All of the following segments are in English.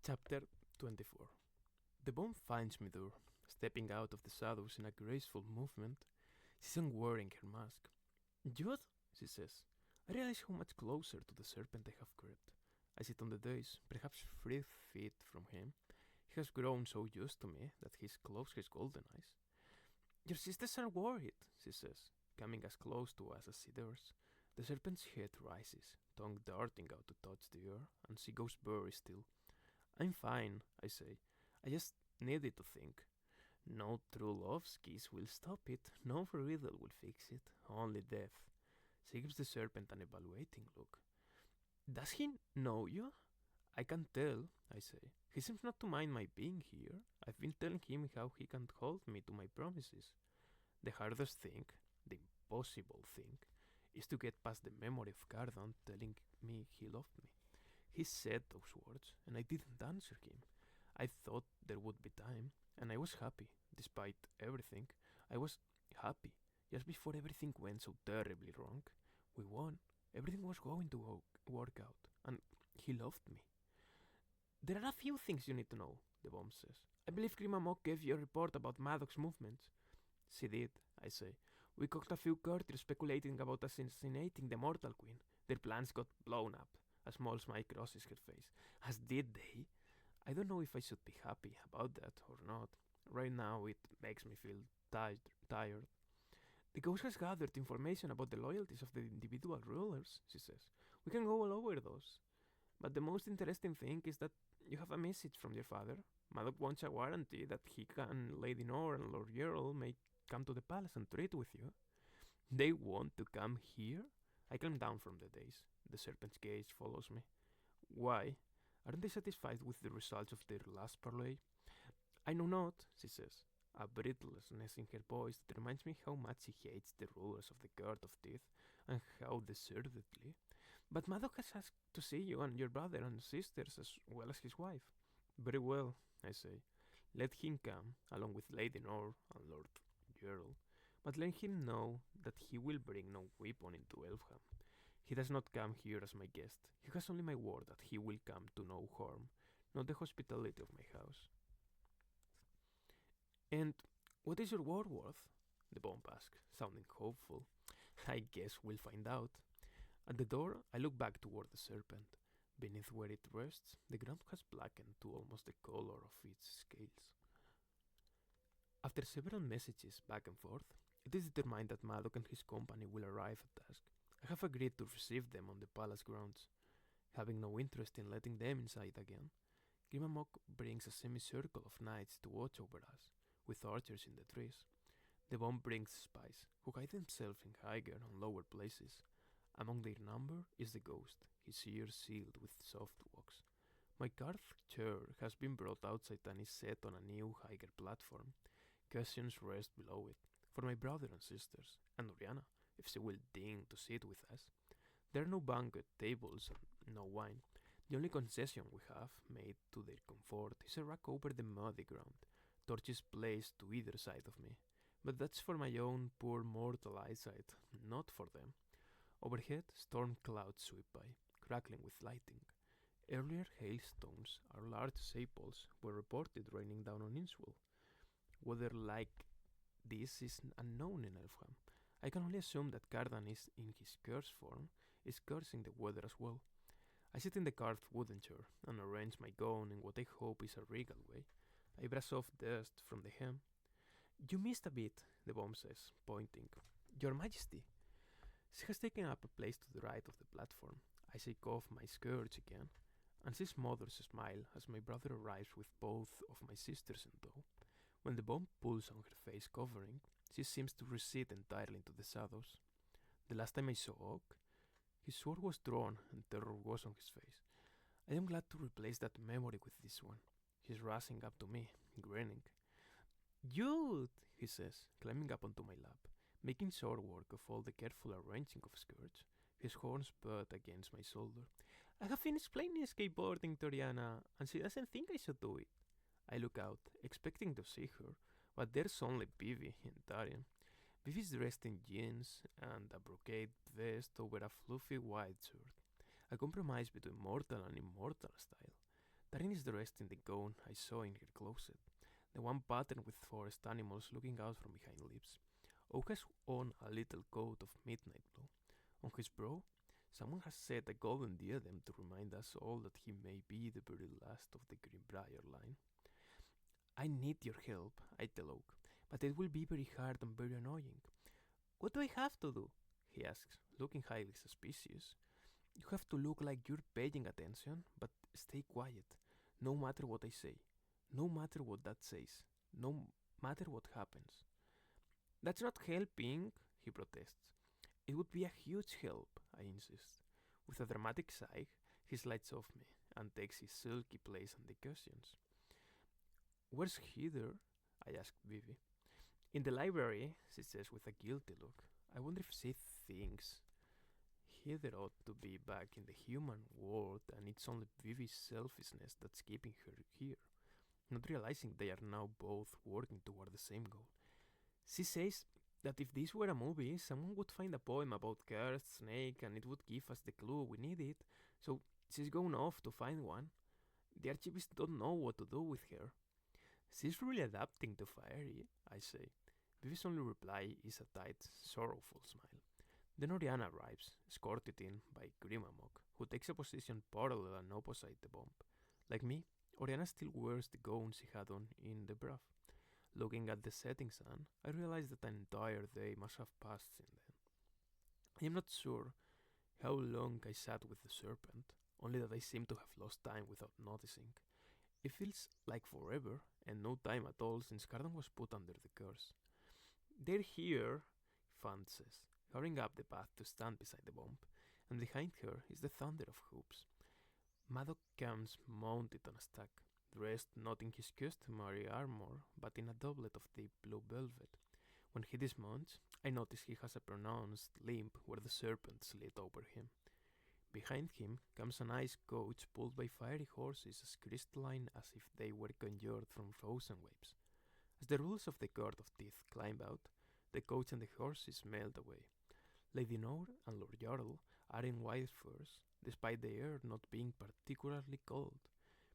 Chapter 24. The bomb finds me there, stepping out of the shadows in a graceful movement. She's unwearing her mask. "Jude," she says, "I realize how much closer to the serpent I have crept. I sit on the dais, perhaps 3 feet from him. He has grown so used to me that he's closed his golden eyes. "Your sisters are worried," she says, coming as close to us as she dares. The serpent's head rises, tongue darting out to touch the air, and she goes very still. "I'm fine," I say. "I just needed to think. No true love's kiss will stop it, no riddle will fix it, only death." She gives the serpent an evaluating look. "Does he know you?" "I can't tell," I say. "He seems not to mind my being here. I've been telling him how he can't hold me to my promises. The hardest thing, the impossible thing, is to get past the memory of Cardon telling me he loved me. He said those words, and I didn't answer him. I thought there would be time, and I was happy, despite everything. I was happy, just before everything went so terribly wrong. We won. Everything was going to work out, and he loved me." "There are a few things you need to know," the bomb says. "I believe Grima Mock gave you a report about Maddox's movements." "She did," I say. "We cooked a few courtiers speculating about assassinating the Mortal Queen. Their plans got blown up." A small smile crosses her face. "As did they?" I don't know if I should be happy about that or not. Right now it makes me feel tired. "The ghost has gathered information about the loyalties of the individual rulers," she says. "We can go all over those. But the most interesting thing is that you have a message from your father. Maddox wants a guarantee that he and Lady Nor and Lord Gerald may come to the palace and treat with you." "They want to come here?" I climb down from the dais. The serpent's gaze follows me. "Why? Aren't they satisfied with the results of their last parley?" "I know not," she says, a breathlessness in her voice that reminds me how much she hates the rulers of the Court of Teeth, and how deservedly. "But Maddox has asked to see you and your brother and sisters as well as his wife." "Very well," I say. "Let him come, along with Lady Nor and Lord Gerald. But let him know that he will bring no weapon into Elfham. He does not come here as my guest. He has only my word that he will come to no harm, not the hospitality of my house." "And what is your word worth?" the bomb asks, sounding hopeful. "I guess we'll find out." At the door, I look back toward the serpent. Beneath where it rests, the ground has blackened to almost the color of its scales. After several messages back and forth, it is determined that Maddox and his company will arrive at dusk. I have agreed to receive them on the palace grounds, having no interest in letting them inside again. Grimamok brings a semicircle of knights to watch over us, with archers in the trees. The bomb brings spies, who hide themselves in higher and lower places. Among their number is the ghost, his ears sealed with soft wax. My carved chair has been brought outside and is set on a new higher platform. Cushions rest below it, for my brother and sisters, and Oriana, if she will deign to sit with us. There are no banquet tables and no wine. The only concession we have made to their comfort is a rack over the muddy ground, torches placed to either side of me. But that's for my own poor mortal eyesight, not for them. Overhead, storm clouds sweep by, crackling with lightning. Earlier hailstones or large sepals were reported raining down on Innswell. Weather like this is unknown in Elfham. I can only assume that Cardan is, in his curse form, is cursing the weather as well. I sit in the carved wooden chair and arrange my gown in what I hope is a regal way. I brush off dust from the hem. "You missed a bit," the bomb says, pointing. "Your Majesty." She has taken up a place to the right of the platform. I shake off my skirts again, and she smothers a smile as my brother arrives with both of my sisters in tow. When the bomb pulls on her face covering, she seems to recede entirely into the shadows. The last time I saw Oak, his sword was drawn and terror was on his face. I am glad to replace that memory with this one. He's rushing up to me, grinning. "Jude," he says, climbing up onto my lap, making short work of all the careful arranging of skirts. His horns butt against my shoulder. "I have been explaining skateboarding to Oriana, and she doesn't think I should do it." I look out, expecting to see her, but there's only Vivi and Tarian. Vivi's dressed in jeans and a brocade vest over a fluffy white shirt, a compromise between mortal and immortal style. Tarin is dressed in the gown I saw in her closet, the one patterned with forest animals looking out from behind leaves. Oak has on a little coat of midnight blue. On his brow, someone has set a golden diadem to remind us all that he may be the very last of the Greenbrier line. I need your help, I tell Oak, but it will be very hard and very annoying. What do I have to do? He asks, looking highly suspicious. You have to look like you're paying attention, but stay quiet, no matter what I say, no matter what that says, no matter what happens. That's not helping, he protests. It would be a huge help, I insist. With a dramatic sigh, he slides off me and takes his sulky place on the cushions. Where's Heather? I ask Vivi. In the library, she says with a guilty look. I wonder if she thinks Heather ought to be back in the human world and it's only Vivi's selfishness that's keeping her here, not realizing they are now both working toward the same goal. She says that if this were a movie, someone would find a poem about Cursed Snake and it would give us the clue we needed, so she's going off to find one. The archivists don't know what to do with her. She's really adapting to Fairy, I say. Vivi's only reply is a tight, sorrowful smile. Then Oriana arrives, escorted in by Grimamok, who takes a position parallel and opposite the bomb. Like me, Oriana still wears the gown she had on in the Brav. Looking at the setting sun, I realize that an entire day must have passed since then. I am not sure how long I sat with the serpent, only that I seem to have lost time without noticing. It feels like forever, and no time at all since Cardon was put under the curse. They're here, Fant says, hurrying up the path to stand beside the bomb, and behind her is the thunder of hoops. Maddox comes mounted on a stack, dressed not in his customary armor, but in a doublet of deep blue velvet. When he dismounts, I notice he has a pronounced limp where the serpent slid over him. Behind him comes an ice coach pulled by fiery horses as crystalline as if they were conjured from frozen waves. As the rules of the Court of Teeth climb out, the coach and the horses melt away. Lady Nor and Lord Jarl are in white furs, despite the air not being particularly cold.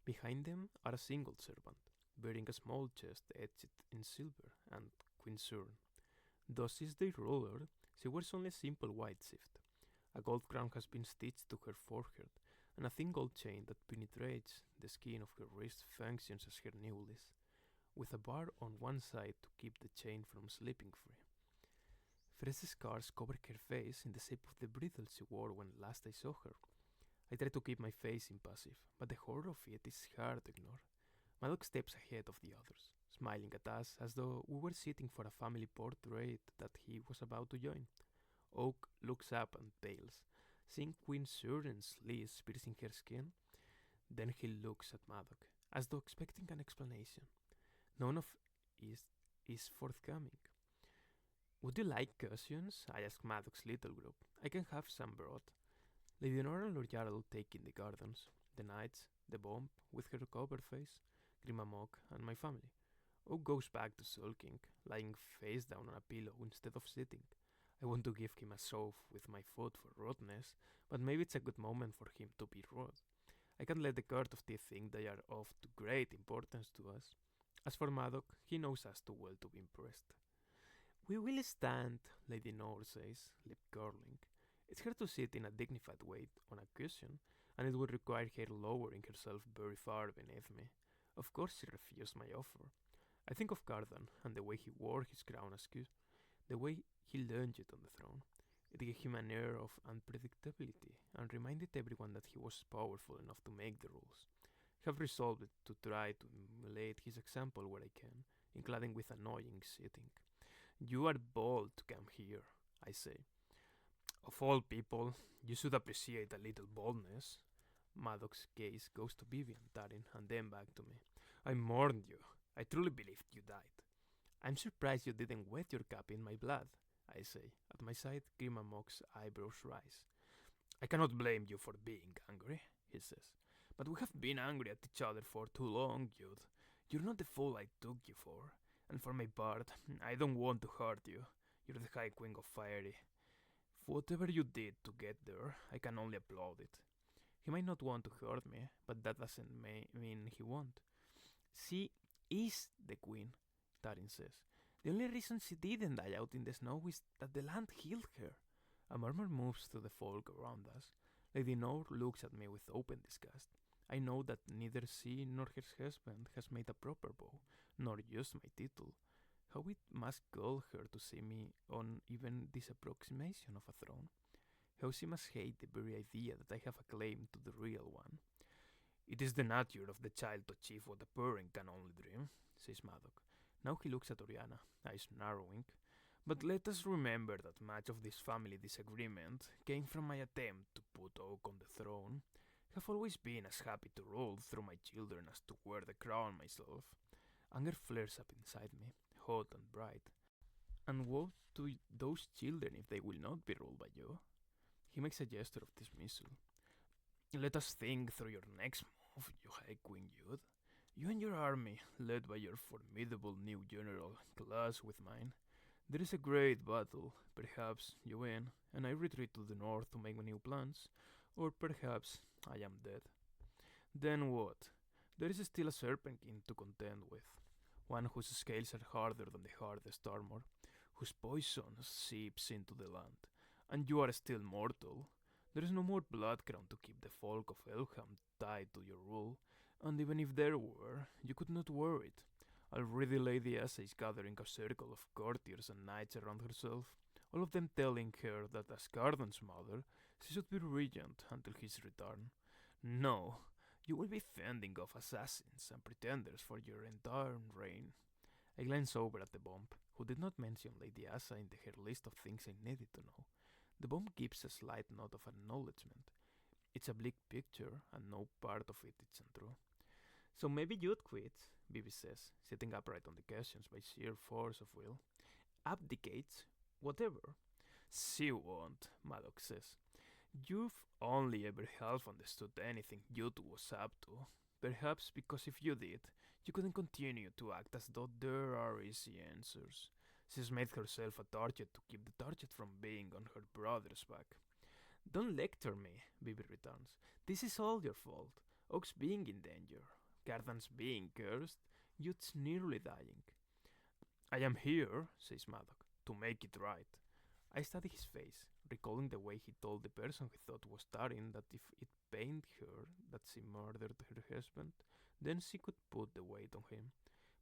Behind them are a single servant, bearing a small chest etched in silver, and Queen Surn. Thus is their ruler. She wears only a simple white shift. A gold crown has been stitched to her forehead, and a thin gold chain that penetrates the skin of her wrist functions as her necklace, with a bar on one side to keep the chain from slipping free. Fresh scars cover her face in the shape of the bridle she wore when last I saw her. I try to keep my face impassive, but the horror of it is hard to ignore. Maddox steps ahead of the others, smiling at us as though we were sitting for a family portrait that he was about to join. Oak looks up and pales, seeing Queen Suren's slits piercing her skin. Then he looks at Maddox, as though expecting an explanation. None of it is forthcoming. Would you like cushions? I ask Maddox's little group. I can have some brought. Lady Nora and Lord Jarl take in the gardens, the knights, the bomb, with her covered face, Grimamok, and my family. Oak goes back to sulking, lying face down on a pillow instead of sitting. I want to give him a shove with my foot for rudeness, but maybe it's a good moment for him to be rude. I can't let the Court of Teeth think they are of too great importance to us. As for Maddox, he knows us too well to be impressed. We will stand, Lady Nor says, lip curling. It's her to sit in a dignified way on a cushion, and it would require her lowering herself very far beneath me. Of course she refused my offer. I think of Cardan and the way he wore his crown askew, the way he lunged on the throne. It gave him an air of unpredictability and reminded everyone that he was powerful enough to make the rules. I have resolved to try to emulate his example where I can, including with annoying sitting. You are bold to come here, I say. Of all people, you should appreciate a little boldness. Maddox's gaze goes to Vivi and Tarin and then back to me. I mourned you. I truly believed you died. I'm surprised you didn't wet your cap in my blood, I say. At my side, Grimamok's eyebrows rise. I cannot blame you for being angry, he says. But we have been angry at each other for too long, Jude. You're not the fool I took you for. And for my part, I don't want to hurt you. You're the High Queen of Fairy. Whatever you did to get there, I can only applaud it. He might not want to hurt me, but that doesn't mean he won't. She is the queen, Tarin says. The only reason she didn't die out in the snow is that the land healed her. A murmur moves through the folk around us. Lady Nor looks at me with open disgust. I know that neither she nor her husband has made a proper bow, nor used my title. How it must gall her to see me on even this approximation of a throne. How she must hate the very idea that I have a claim to the real one. It is the nature of the child to achieve what a parent can only dream, says Maddox. Now he looks at Oriana, eyes narrowing. But let us remember that much of this family disagreement came from my attempt to put Oak on the throne. I have always been as happy to rule through my children as to wear the crown myself. Anger flares up inside me, hot and bright. And woe to those children if they will not be ruled by you. He makes a gesture of dismissal. Let us think through your next move, you High Queen Youth. You and your army, led by your formidable new general, clash with mine. There is a great battle. Perhaps you win, and I retreat to the north to make new plans. Or perhaps I am dead. Then what? There is still a Serpent King to contend with. One whose scales are harder than the hardest armor, whose poison seeps into the land. And you are still mortal. There is no more blood crown to keep the folk of Elham tied to your rule, and even if there were, you could not wear it. Already Lady Asa is gathering a circle of courtiers and knights around herself, all of them telling her that as Cardan's mother, she should be regent until his return. No, you will be fending off assassins and pretenders for your entire reign. I glance over at the bomb, who did not mention Lady Asa in her list of things I needed to know. The bomb gives a slight nod of acknowledgement. It's a bleak picture, and no part of it is untrue. So maybe you'd quit, Bibi says, sitting upright on the cushions by sheer force of will. Abdicates, whatever. She won't, Maddox says. You've only ever half understood anything Youth was up to. Perhaps because if you did, you couldn't continue to act as though there are easy answers. She's made herself a target to keep the target from being on her brother's back. Don't lecture me, Bibi returns. This is all your fault. Oak's being in danger, Cardan's being cursed, Youth's nearly dying. I am here, says Maddox, to make it right. I study his face, recalling the way he told the person he thought was Tarin that if it pained her that she murdered her husband, then she could put the weight on him.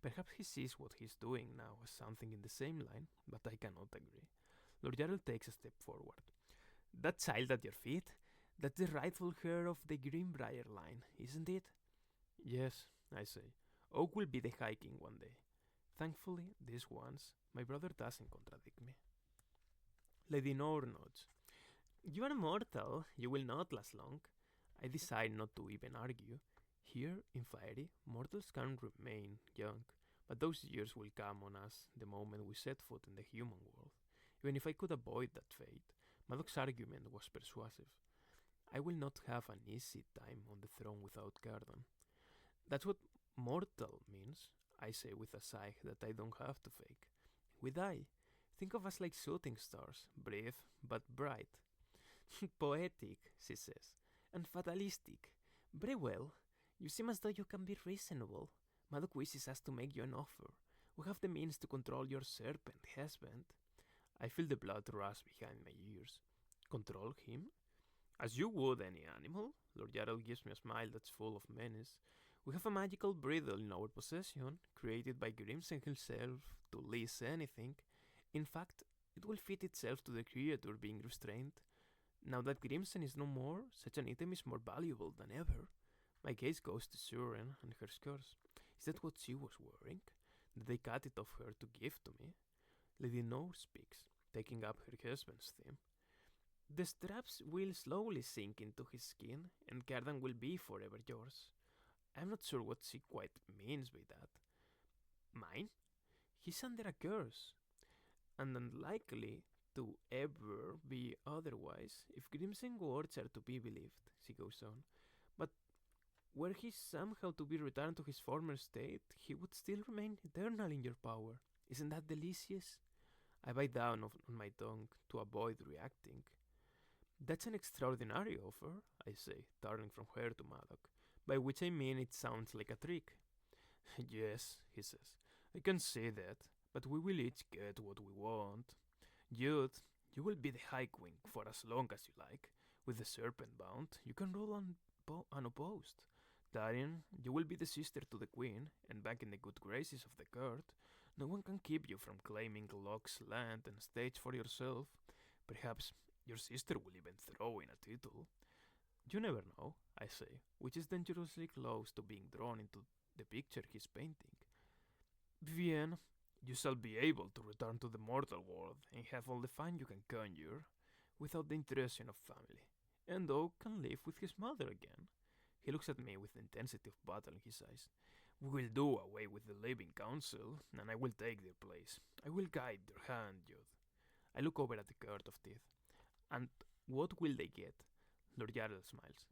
Perhaps he sees what he's doing now as something in the same line, but I cannot agree. Lord Jarl takes a step forward. That child at your feet? That's the rightful heir of the Greenbrier line, isn't it? Yes, I say. Oak will be the High King one day. Thankfully, this once, my brother doesn't contradict me. Lady Nor nods. You are mortal. You will not last long. I decide not to even argue. Here, in Fairy, mortals can remain young, but those years will come on us the moment we set foot in the human world. Even if I could avoid that fate, Maddox's argument was persuasive. I will not have an easy time on the throne without Cardan. That's what mortal means, I say with a sigh that I don't have to fake. We die. Think of us like shooting stars, brief but bright. Poetic, she says, and fatalistic. Very well. You seem as though you can be reasonable. Maddox wishes us to make you an offer. We have the means to control your serpent husband. I feel the blood rush behind my ears. Control him? As you would any animal? Lord Jarl gives me a smile that's full of menace. We have a magical bridle in our possession, created by Grimsen himself to lease anything. In fact, it will fit itself to the creature being restrained. Now that Grimsen is no more, such an item is more valuable than ever. My gaze goes to Suren and her skirts. Is that what she was wearing? Did they cut it off her to give to me? Lady Nor speaks, taking up her husband's theme. The straps will slowly sink into his skin, and Cardan will be forever yours. I'm not sure what she quite means by that. Mine? He's under a curse, and unlikely to ever be otherwise, if Grimsen's words are to be believed, she goes on. But were he somehow to be returned to his former state, he would still remain eternal in your power. Isn't that delicious? I bite down on my tongue to avoid reacting. That's an extraordinary offer, I say, turning from her to Maddock, by which I mean it sounds like a trick. Yes, he says, I can see that, but we will each get what we want. Jude, you will be the High Queen for as long as you like. With the serpent bound, you can rule unopposed. Darien, you will be the sister to the Queen, and back in the good graces of the court. No one can keep you from claiming Locke's land and stage for yourself. Perhaps your sister will even throw in a title. You never know, I say, which is dangerously close to being drawn into the picture he's painting. Vivienne, you shall be able to return to the mortal world and have all the fun you can conjure without the intrusion of family. And Oak can live with his mother again. He looks at me with the intensity of battle in his eyes. We will do away with the living council, and I will take their place. I will guide their hand, Jude. I look over at the court of teeth. And what will they get? Lord Jarl smiles.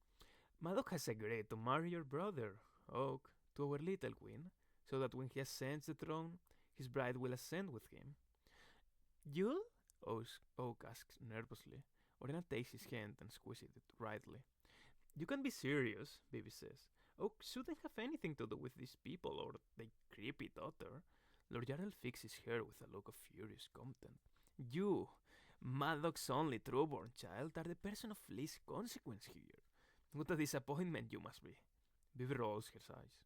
Madoc has agreed to marry your brother, Oak, to our little queen, so that when he ascends the throne, his bride will ascend with him. You? Oak asks nervously. Orena takes his hand and squeezes it rightly. You can be serious, Bibi says. Oak shouldn't have anything to do with these people or their creepy daughter. Lord Jarl fixes her with a look of furious contempt. You, Madoc's only true-born child, are the person of least consequence here. What a disappointment you must be. Bibi rolls her eyes.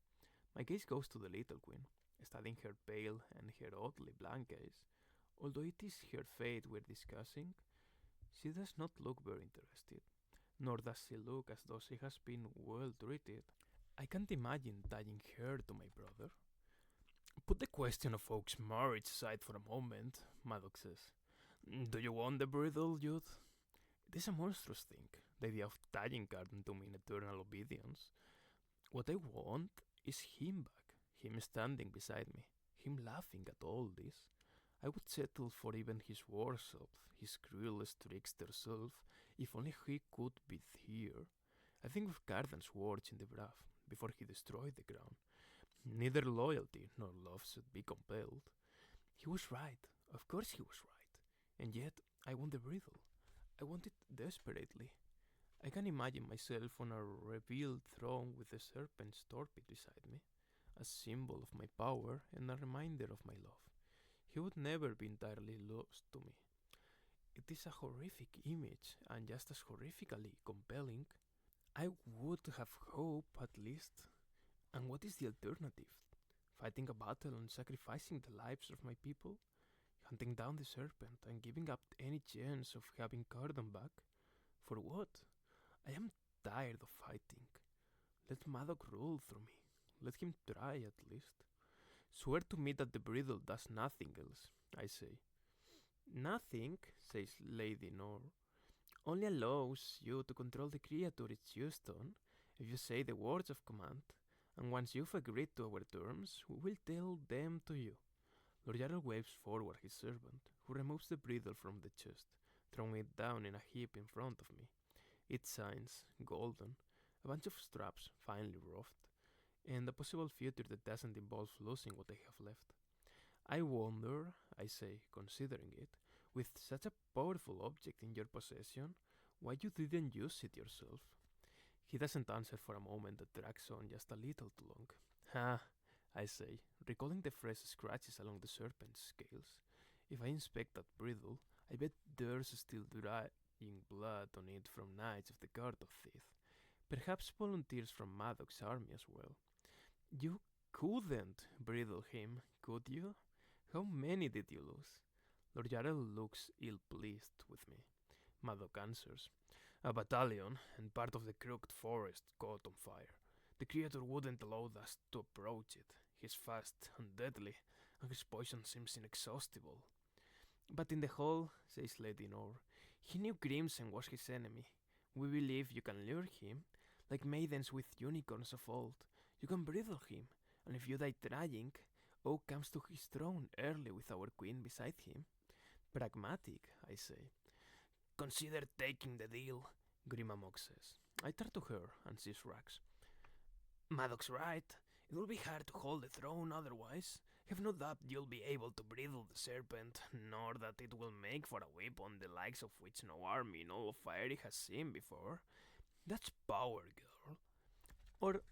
My gaze goes to the little queen, studying her pale and her oddly blank eyes. Although it is her fate we're discussing, she does not look very interested, nor does she look as though she has been well treated. I can't imagine tying her to my brother. Put the question of Oak's marriage aside for a moment, Maddox says. Do you want the bridle, Jude? It is a monstrous thing, the idea of tying Garden to me in eternal obedience. What I want is him back, him standing beside me, him laughing at all this. I would settle for even his worst self, his cruelest trickster self, if only he could be here. I think of Garden's words in the Braff, before he destroyed the ground. Neither loyalty nor love should be compelled. He was right, of course he was right. And yet, I want the bridle. I want it desperately. I can imagine myself on a revealed throne with the serpent's torpid beside me, a symbol of my power and a reminder of my love. He would never be entirely lost to me. It is a horrific image, and just as horrifically compelling. I would have hope, at least. And what is the alternative? Fighting a battle and sacrificing the lives of my people? Hunting down the serpent and giving up any chance of having Cardon back? For what? I am tired of fighting. Let Maddock rule through me. Let him try at least. Swear to me that the bridle does nothing else, I say. Nothing, says Lady Nor. Only allows you to control the creature it's used on if you say the words of command, and once you've agreed to our terms, we will tell them to you. Lord Jarl waves forward his servant, who removes the bridle from the chest, throwing it down in a heap in front of me. It shines, golden, a bunch of straps finely roughed, and a possible future that doesn't involve losing what I have left. I wonder, I say, considering it, with such a powerful object in your possession, why you didn't use it yourself. He doesn't answer for a moment that drags on just a little too long. Ha, I say, recalling the fresh scratches along the serpent's scales. If I inspect that bridle, I bet there's still drying blood on it from nights of the Guard of Teeth. Perhaps volunteers from Maddox's army as well. You couldn't bridle him, could you? How many did you lose? Lord Jarl looks ill-pleased with me. Maddox answers. A battalion and part of the crooked forest caught on fire. The creature wouldn't allow us to approach it. He's fast and deadly, and his poison seems inexhaustible. But in the hall, says Lady Nor, he knew Crimson was his enemy. We believe you can lure him, like maidens with unicorns of old. You can bridle him, and if you die trying, Oak comes to his throne early with our queen beside him. Pragmatic, I say. Consider taking the deal, Grimamok says. I turn to her, and she shrugs. Maddox's right. It will be hard to hold the throne otherwise. Have no doubt you'll be able to bridle the serpent, nor that it will make for a weapon the likes of which no army in all of Fairy has seen before. That's power, girl. Or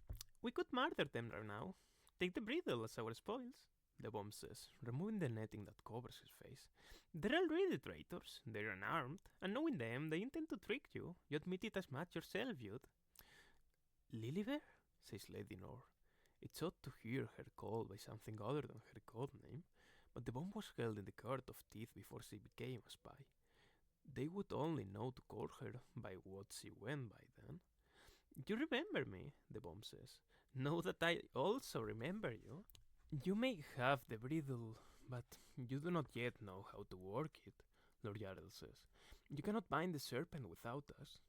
we could murder them right now. Take the bridle as our spoils, the bomb says, removing the netting that covers his face. They're already traitors, they're unarmed, and knowing them, they intend to trick you. You admit it as much yourself, you'd. Liliver? Says Lady Nor. It's odd to hear her called by something other than her code name, but the bomb was held in the court of teeth before she became a spy. They would only know to call her by what she went by then. You remember me, the bomb says. Know that I also remember you. You may have the bridle, but you do not yet know how to work it, Lord Yarrell says. You cannot bind the serpent without us.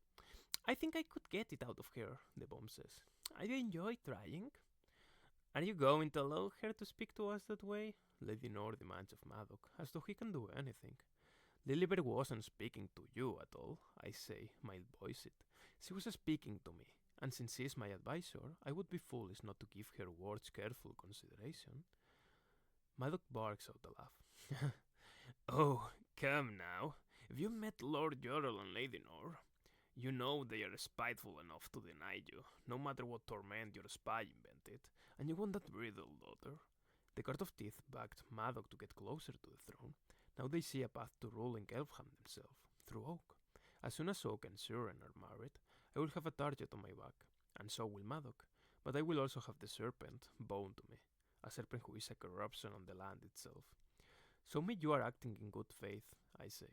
I think I could get it out of her, the bomb says. I enjoy trying. Are you going to allow her to speak to us that way? Lady Nor demands of Maddox, as though he can do anything. Lilibert wasn't speaking to you at all, I say, mild voiced. She was speaking to me, and since she is my advisor, I would be foolish not to give her words careful consideration. Maddox barks out a laugh. Oh, come now. If you met Lord Jorrel and Lady Nor, you know they are spiteful enough to deny you, no matter what torment your spy invented, and you want that bridle, daughter. The Court of Teeth backed Maddox to get closer to the throne. Now they see a path to ruling Elfham themselves, through Oak. As soon as Oak and Suren are married, I will have a target on my back, and so will Maddox, but I will also have the serpent bound to me, a serpent who is a corruption on the land itself. Show me you are acting in good faith, I say.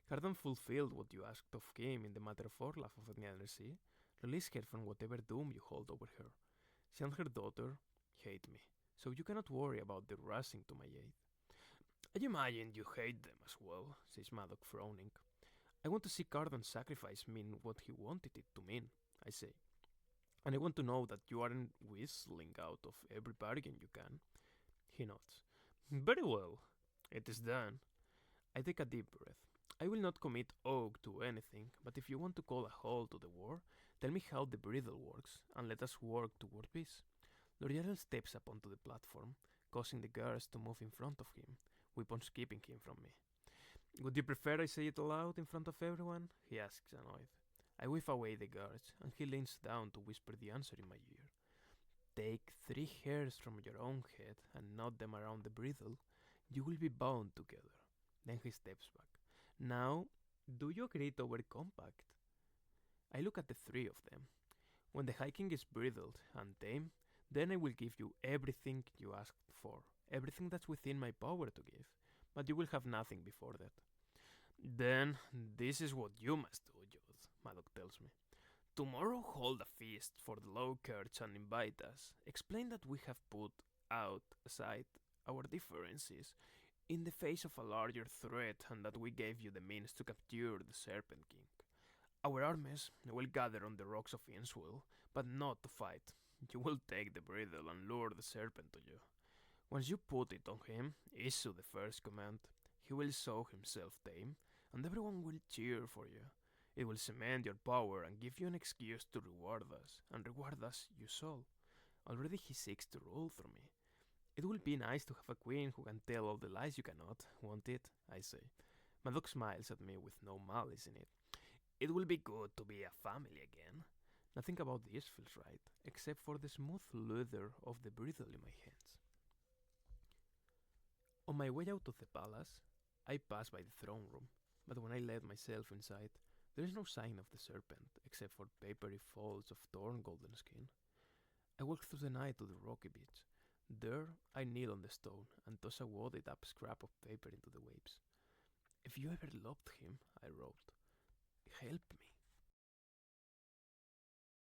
Cardan fulfilled what you asked of him in the matter of Orlaf of Sea. Release her from whatever doom you hold over her. She and her daughter hate me, so you cannot worry about their rushing to my aid. I imagine you hate them as well, says Maddox, frowning. I want to see Cardan's sacrifice mean what he wanted it to mean, I say. And I want to know that you aren't whistling out of every bargain you can. He nods. Very well. It is done. I take a deep breath. I will not commit Oak to anything, but if you want to call a halt to the war, tell me how the bridle works, and let us work toward peace. Lord Yarrell steps up onto the platform, causing the guards to move in front of him, weapons keeping him from me. Would you prefer I say it aloud in front of everyone? He asks, annoyed. I whiff away the guards, and he leans down to whisper the answer in my ear. Take 3 hairs from your own head and knot them around the bridle. You will be bound together. Then he steps back. Now, do you agree to our compact? I look at the 3 of them. When the High King is bridled and tamed, then I will give you everything you asked for, everything that's within my power to give, but you will have nothing before that. Then, this is what you must do, Jude, Maddox tells me. Tomorrow hold a feast for the low courts and invite us. Explain that we have put out aside our differences in the face of a larger threat and that we gave you the means to capture the Serpent King. Our armies will gather on the rocks of Innswell, but not to fight. You will take the bridle and lure the serpent to you. Once you put it on him, issue the first command. He will show himself tame, and everyone will cheer for you. It will cement your power and give you an excuse to reward us, and reward us you shall. Already he seeks to rule through me. It will be nice to have a queen who can tell all the lies you cannot, won't it? I say. Maddox smiles at me with no malice in it. It will be good to be a family again. Nothing about this feels right, except for the smooth leather of the bridle in my hands. On my way out of the palace, I pass by the throne room, but when I let myself inside, there is no sign of the serpent, except for papery folds of torn golden skin. I walk through the night to the rocky beach. There, I kneel on the stone and toss a wadded up scrap of paper into the waves. If you ever loved him, I wrote, help me.